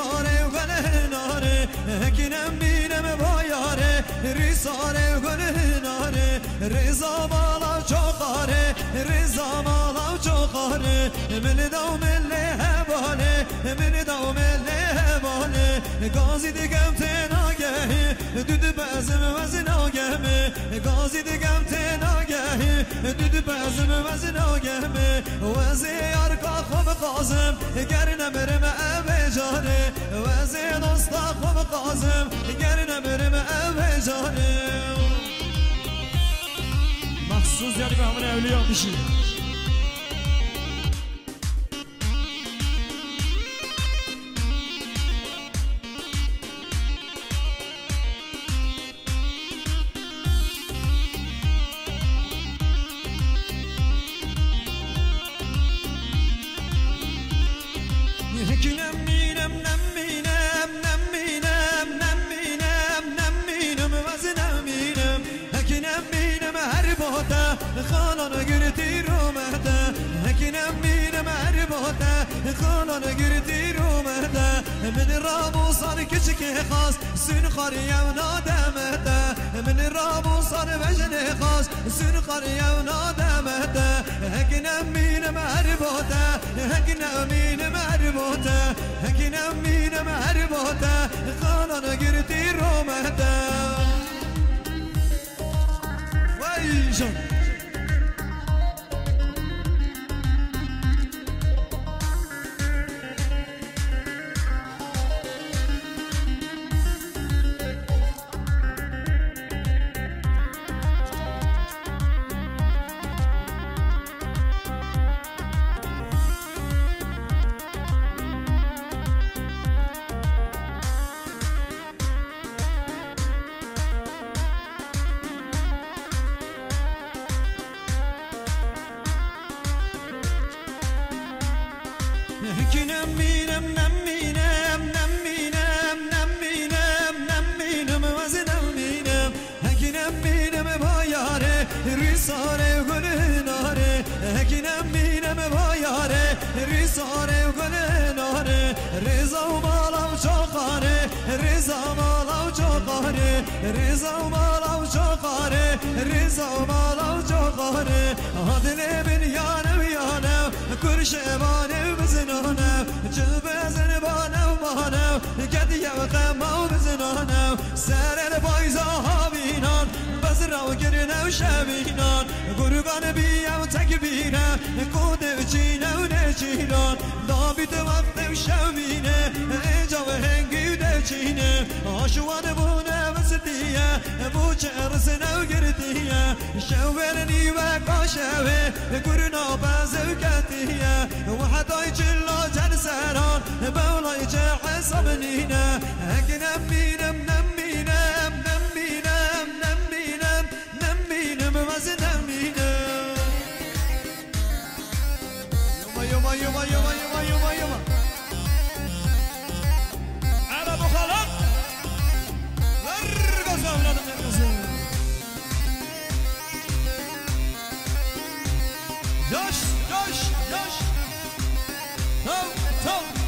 ریزاره و گله ناره هکینم بینم بایاره ریزاره و گله ناره ریزا مالا چوخاره ریزا مالا چوخاره من دو مله هباله من دو مله هباله گازی دیگم تناگه دود بازم وزن آگهمه گازی دیگم تناگه دود بازم وزن آگهمه وزی یارکا خوب قازم گر نمرم اوه جانه وزی دوستا خوب قازم گر نمرم اوه جانه مخصوص یعنی به همون اولیا میشی خانان گرتی رو مهده هکینم بینم عرباته خانان گرتی رو مهده من رابوسان کچک خاص سن خاریم نادمهده من رابوسان وجن خاص سن خاریم نادمهده هکینم بینم عرباته هکینم بینم عرباته هکینم بینم عرباته خانان گرتی رو مهده وای جان ریزاره و گله ناره هکینم بینم بایاره ریزاره و گله ناره ریزا و مالا و چاقاره ریزا مالا و چاقاره ریزا و مالا و چاقاره ریزا و مالا و چاقاره آدل بین یانم یانم کرشبانه بزنانم جل بزن بانم بانم گدیه و قمه و بزنانم سر البایزا ها بینان بزرا و گرنه و شبینان گرگان بیم تک بیرم کود و چینه و نچینان دابید وقت و شبینه اینجا و هنگی و نچینه آشوان بونه و ستیه بوچه رسنه و گردیه شویرنی و کاشوه گرنا بز و کتیه و حتای چلا جن سران بولای چه حساب نینه هنگنم بینم نمینم نمینم نمینم نمینم وزنم مینم یوما یوما یوما یوما یوما یوما عرب و خلق ورگز اولادم نرگزم جاش جاش جاش تو تو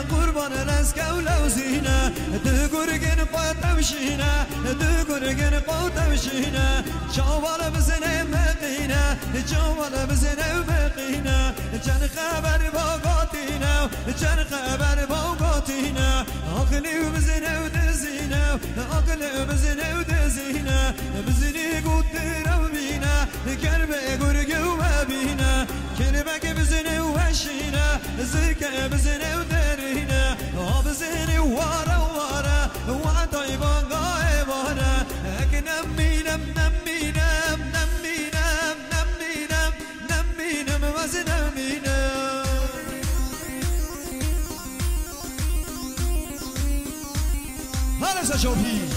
قربان رزق ولوزينا دغرغن قطمشينا دغرغن قطمشينا جوال بزنه مقينا جوال بزنه مقينا جن خبر باقاتينا جن خبر باقاتينا عقلي بزنه ودزينا عقلي بزنه ودزينا بزني قد ربينا قلبي غرق وبينا كلمك بزنه وشينا زكا بزنه ودرينا بزنه ورا ورا وعطا شوفی